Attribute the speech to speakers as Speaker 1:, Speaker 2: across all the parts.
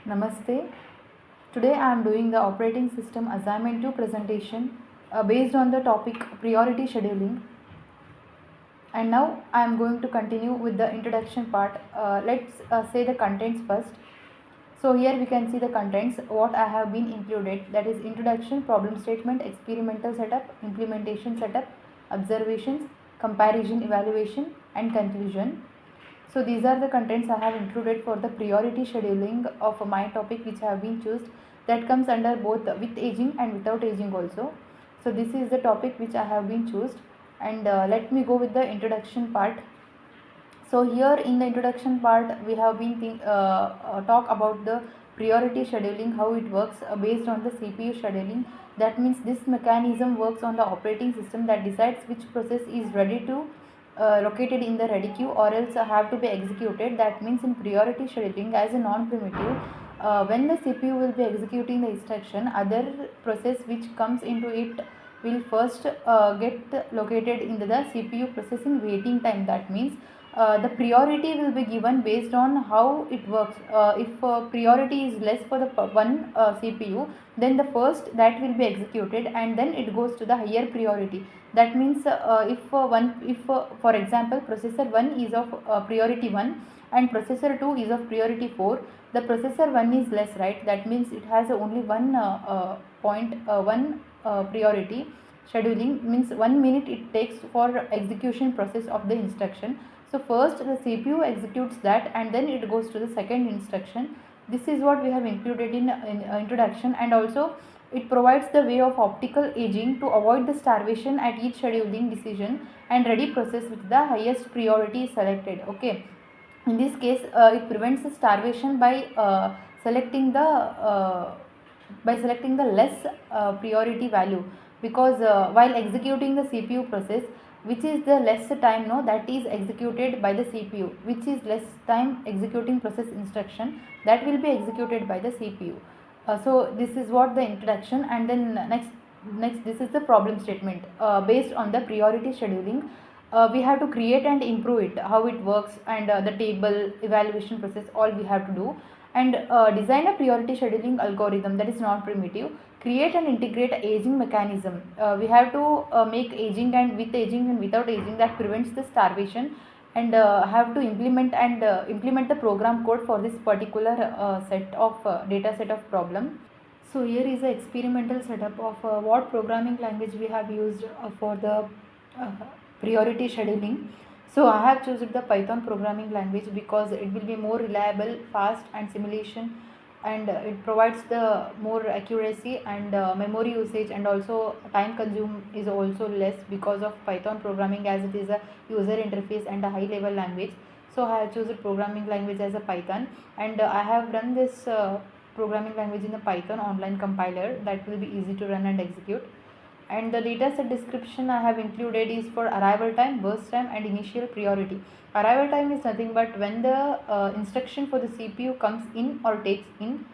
Speaker 1: Namaste. Today I am doing the operating system assignment 2 presentation based on the topic priority scheduling. And now I am going to continue with the introduction part. Let's say the contents first. So here we can see the contents what I have been included, that is introduction, problem statement, experimental setup, implementation setup, observations, comparison evaluation and conclusion. So these are the contents I have included for the priority scheduling of my topic which have been chosen, that comes under both with aging and without aging also. So this is the topic which I have been chosen, and let me go with the introduction part. So here in the introduction part we have been talk about the priority scheduling, how it works based on the CPU scheduling. That means this mechanism works on the operating system that decides which process is ready to located in the ready queue or else have to be executed. That means in priority scheduling as a non-primitive, when the CPU will be executing the instruction, other process which comes into it will first get located in the CPU processing waiting time. That means the priority will be given based on how it works. If priority is less for the one CPU, then the first that will be executed and then it goes to the higher priority. That means if for example processor 1 is of priority 1 and processor 2 is of priority 4, the processor 1 is less, right? That means it has only one priority. Scheduling means 1 minute it takes for execution process of the instruction. So first the CPU executes that and then it goes to the second instruction. This is what we have included in introduction, and also it provides the way of optical aging to avoid the starvation at each scheduling decision and ready process with the highest priority selected. Okay, in this case it prevents the starvation by selecting the less priority value, because while executing the CPU process, which is the less time that is executed by the CPU, which is less time executing process instruction, that will be executed by the CPU. So this is what the introduction, and then next this is the problem statement based on the priority scheduling. We have to create and improve it, how it works, and the table evaluation process all we have to do, and design a priority scheduling algorithm that is non-primitive. Create and integrate aging mechanism. We have to make aging and with aging and without aging that prevents the starvation, and have to implement the program code for this particular set of data set of problem. So here is the experimental setup of what programming language we have used for the uh, priority scheduling. So I have chosen the Python programming language because it will be more reliable, fast and simulation, and it provides the more accuracy and memory usage, and also time consume is also less because of Python programming, as it is a user interface and a high level language. So I have chosen programming language as a Python, and I have run this programming language in the Python online compiler that will be easy to run and execute. And the dataset description I have included is for arrival time, burst time and initial priority. Arrival time is nothing but when the instruction for the CPU comes in or takes in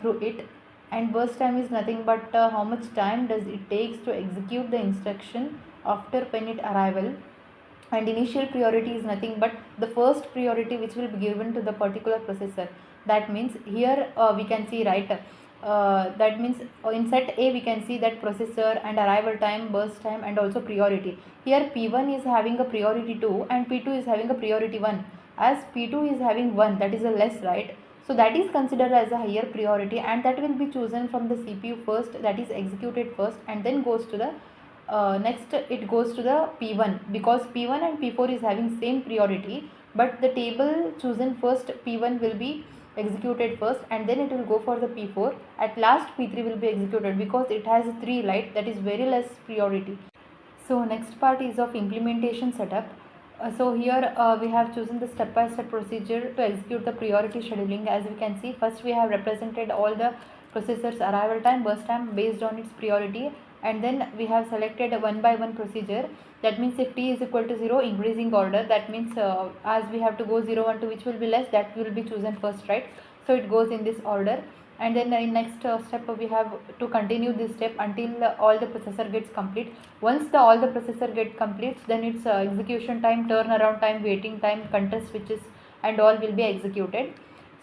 Speaker 1: through it, and burst time is nothing but how much time does it takes to execute the instruction after when it arrival, and initial priority is nothing but the first priority which will be given to the particular processor. That means here we can see, right, that means in set A we can see that processor and arrival time, burst time and also priority. Here P1 is having a priority 2 and P2 is having a priority 1. As P2 is having 1, that is a less, right? So that is considered as a higher priority, and that will be chosen from the CPU first, that is executed first, and then goes to the next it goes to the P1, because P1 and P4 is having same priority, but the table chosen first P1 will be executed first and then it will go for the P4. At last P3 will be executed because it has 3 light, that is very less priority. So next part is of implementation setup. So here we have chosen the step-by-step procedure to execute the priority scheduling. As we can see, first we have represented all the processor's arrival time, burst time based on its priority, and then we have selected a one by one procedure. That means if t is equal to 0, increasing order, that means as we have to go 0, 1, 2, which will be less, that will be chosen first, right? So it goes in this order, and then in next step we have to continue this step until all the processor gets complete. Once all the processor get completes, then its execution time, turnaround time, waiting time, context switches and all will be executed.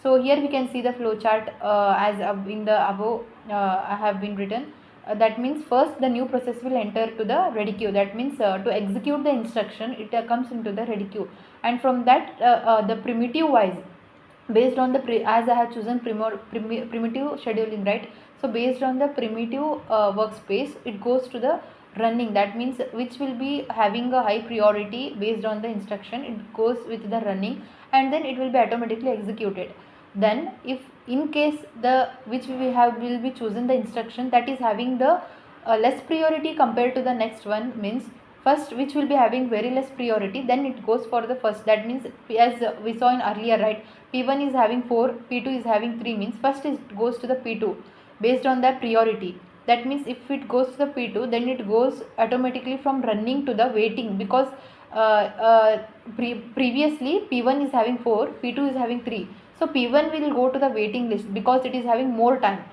Speaker 1: So here we can see the flow chart as in the above I have been written. That means first the new process will enter to the ready queue. That means to execute the instruction, it comes into the ready queue, and from that the primitive wise, based on the as I have chosen primitive scheduling, right? So based on the primitive workspace, it goes to the running. That means which will be having a high priority based on the instruction, it goes with the running, and then it will be automatically executed. Then if in case the which we have will be chosen the instruction that is having the less priority compared to the next one, means first which will be having very less priority, then it goes for the first. That means as we saw in earlier, right, P1 is having 4, P2 is having 3, means first it goes to the P2 based on that priority. That means if it goes to the P2, then it goes automatically from running to the waiting, because previously P1 is having 4, P2 is having 3. So P1 will go to the waiting list because it is having more time.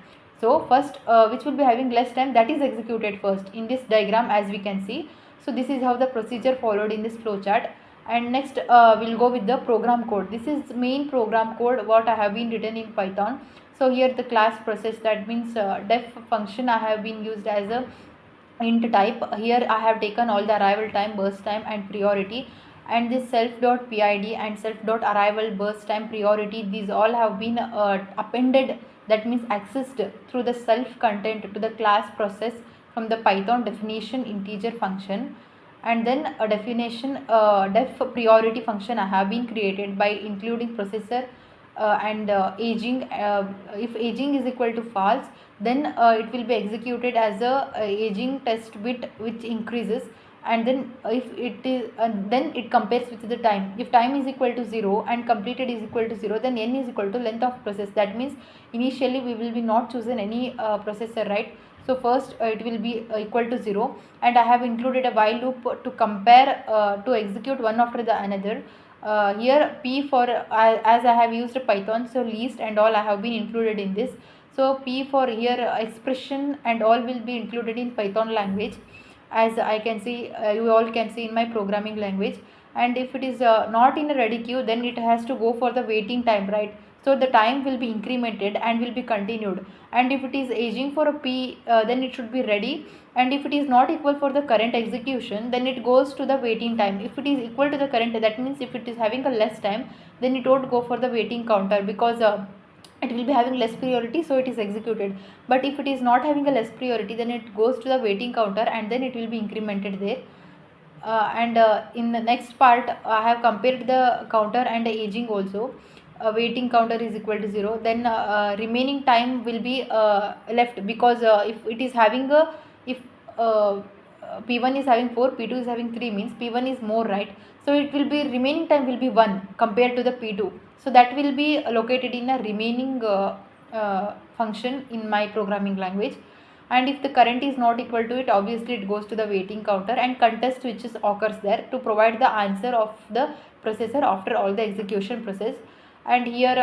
Speaker 1: So first which will be having less time, that is executed first in this diagram, as we can see. So this is how the procedure followed in this flowchart. And next we'll go with the program code. This is main program code what I have been written in Python. So here the class process, that means def function I have been used as a int type. Here I have taken all the arrival time, burst time and priority, and this self.pid and self.arrival, burst time, priority, these all have been appended, that means accessed through the self content to the class process from the Python definition integer function. And then a definition def priority function I have been created by including processor and aging. If aging is equal to false, then it will be executed as a aging test bit which increases, and then if it is then it compares with the time. If time is equal to 0 and completed is equal to 0, then n is equal to length of process. That means initially we will be not chosen any processor, right? So first it will be equal to 0, and I have included a while loop to compare to execute one after the another. Here P for as I have used Python, so list and all I have been included in this. So P for here expression and all will be included in Python language, as I can see, you all can see in my programming language. And if it is not in a ready queue, then it has to go for the waiting time, right? So the time will be incremented and will be continued. And if it is aging for a P, then it should be ready. And if it is not equal for the current execution, then it goes to the waiting time. If it is equal to the current, that means if it is having a less time, then it won't go for the waiting counter, because it will be having less priority, so it is executed. But if it is not having a less priority, then it goes to the waiting counter and then it will be incremented there. And in the next part I have compared the counter and the aging also. Waiting counter is equal to 0, then remaining time will be left, because if it is having a, if P1 is having 4, P2 is having 3, means P1 is more, right? So it will be remaining time will be 1 compared to the P2. So that will be located in a remaining function in my programming language. And if the current is not equal to it, obviously it goes to the waiting counter, and contest switches occurs there to provide the answer of the processor after all the execution process. And here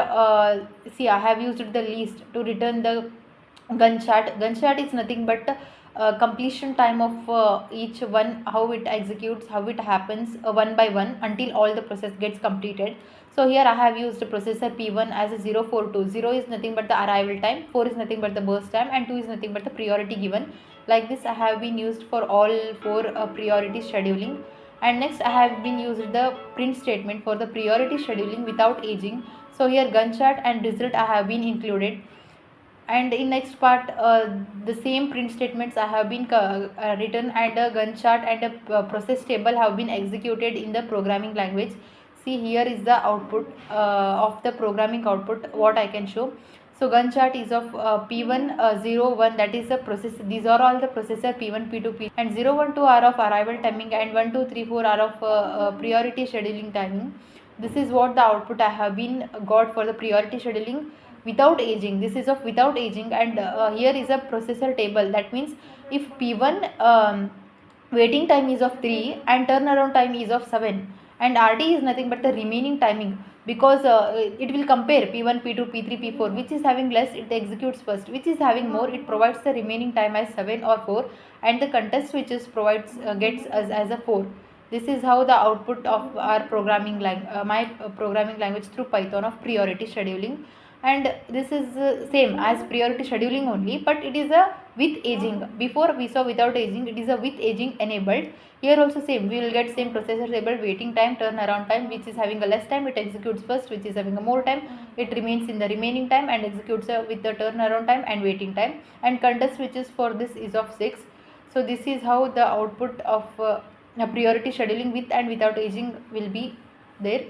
Speaker 1: see, I have used the list to return the gunshot. Gunshot is nothing but completion time of each one, how it executes, how it happens one by one until all the process gets completed. So here I have used processor P1 as a 042. 0 is nothing but the arrival time, 4 is nothing but the burst time, and 2 is nothing but the priority given. Like this I have been used for all 4 priority scheduling. And next I have been used the print statement for the priority scheduling without aging. So here gunshot and result I have been included. And in next part the same print statements I have been written, and a gunshot and a process table have been executed in the programming language. See, here is the output of the programming output what I can show. So gunshot is of P1 0 1, that is the process. These are all the processor P1 P2 P, and 0 1 2 are of arrival timing, and 1 2 3 4 are of priority scheduling timing. This is what the output I have been got for the priority scheduling without aging. This is of without aging. And here is a processor table. That means if P1 waiting time is of 3 and turnaround time is of 7, and RT is nothing but the remaining timing, because it will compare P1 P2 P3 P4, which is having less it executes first, which is having more it provides the remaining time as 7 or 4, and the contest switches provides gets as a 4. This is how the output of our my programming language through Python of priority scheduling. And this is same as priority scheduling only, but it is a with aging. Before we saw without aging, it is a with aging enabled. Here also same, we will get same processor table, waiting time, turnaround time, which is having a less time, it executes first, which is having a more time, it remains in the remaining time and executes with the turnaround time and waiting time. And context switches for this is of 6. So this is how the output of priority scheduling with and without aging will be there.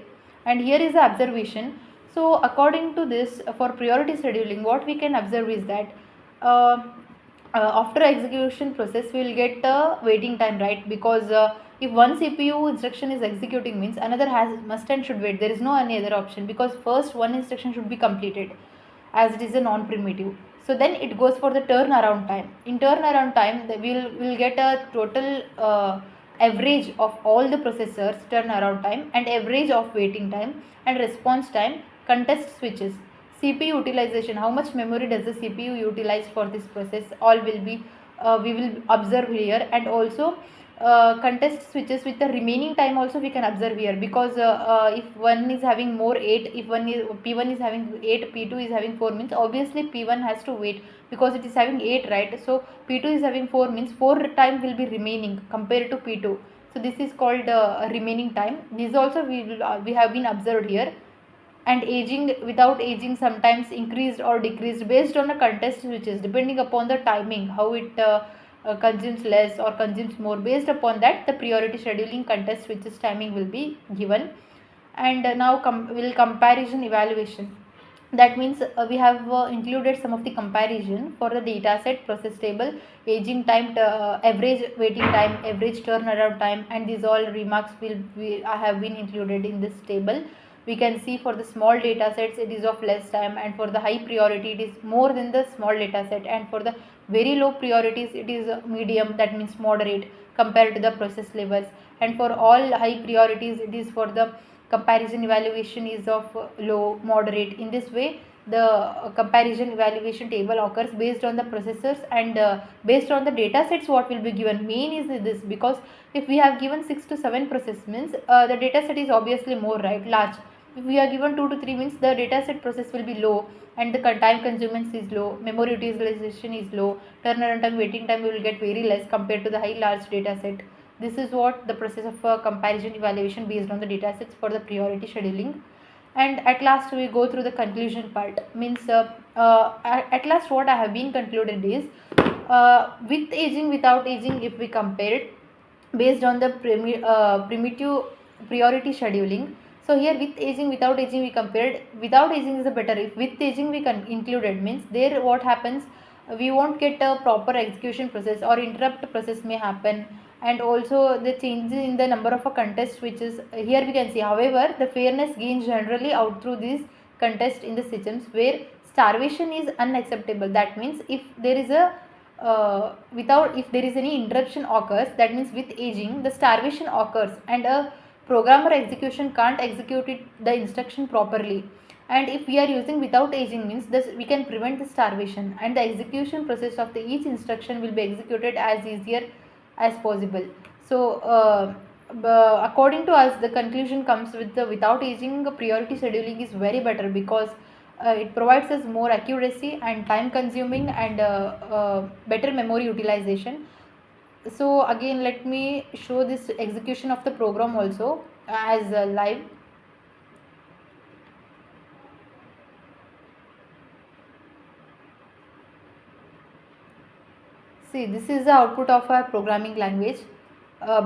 Speaker 1: And here is the observation. So according to this, for priority scheduling, what we can observe is that uh, after execution process we will get a waiting time, right? Because if one CPU instruction is executing means another has must and should wait. There is no any other option, because first one instruction should be completed as it is a non-primitive. So then it goes for the turnaround time. In turnaround time, we'll get a total average of all the processors turnaround time and average of waiting time and response time, context switches, CPU utilization, how much memory does the CPU utilize for this process, all will be we will observe here. And also contest switches with the remaining time also we can observe here, because if one is having more 8, if one is P1 is having 8, P2 is having 4 means obviously P1 has to wait because it is having 8, right? So P2 is having 4 means 4 time will be remaining compared to P2. So this is called remaining time. This also we have been observed here. And aging without aging sometimes increased or decreased based on the context switches, depending upon the timing how it consumes less or consumes more. Based upon that, the priority scheduling context switches timing will be given. And now will comparison evaluation. That means we have included some of the comparison for the data set, process table, aging time, average waiting time, average turnaround time, and these all remarks have been included in this table. We can see for the small data sets it is of less time, and for the high priority it is more than the small data set, and for the very low priorities it is medium, that means moderate compared to the process levels. And for all high priorities it is for the comparison evaluation is of low, moderate. In this way the comparison evaluation table occurs based on the processors and based on the data sets what will be given. Main is this, because if we have given 6 to 7 process means the data set is obviously more, right, large. If we are given 2 to 3 means the data set process will be low and the time consumance is low, memory utilization is low, turnaround time, waiting time will get very less compared to the high large data set. This is what the process of comparison evaluation based on the data sets for the priority scheduling. And at last we go through the conclusion part. Means at last what I have been concluded is with aging, without aging, if we compare it based on the primitive priority scheduling. So here with aging, without aging we compared. Without aging is a better. If with aging we can included means there what happens, we won't get a proper execution process or interrupt process may happen. And also the changes in the number of a contest which is here we can see. However, the fairness gains generally out through these contest in the systems where starvation is unacceptable. That means if there is a without if there is any interruption occurs, that means with aging the starvation occurs and a programmer execution can't execute the instruction properly. And if we are using without aging means this we can prevent the starvation and the execution process of the each instruction will be executed as easier as possible. So according to us the conclusion comes with the without aging priority scheduling is very better, because it provides us more accuracy and time consuming and better memory utilization. So again let me show this execution of the program also as live. See, this is the output of a programming language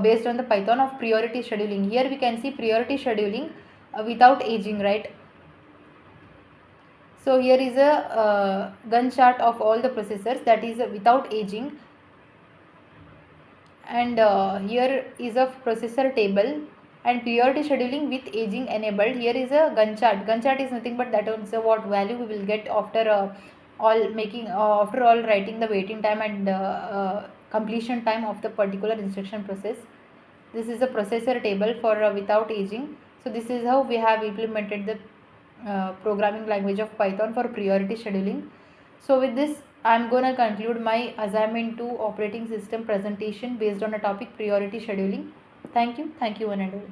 Speaker 1: based on the Python of priority scheduling. Here we can see priority scheduling without aging, right? So here is a Gantt chart of all the processors, that is without aging. And here is a processor table and priority scheduling with aging enabled. Here is a Gantt chart. Gantt chart is nothing but that is what value we will get after after all writing the waiting time and completion time of the particular instruction process. This is a processor table for without aging. So this is how we have implemented the programming language of Python for priority scheduling. So with this I'm going to conclude my assignment 2 operating system presentation based on a topic priority scheduling. Thank you one and all.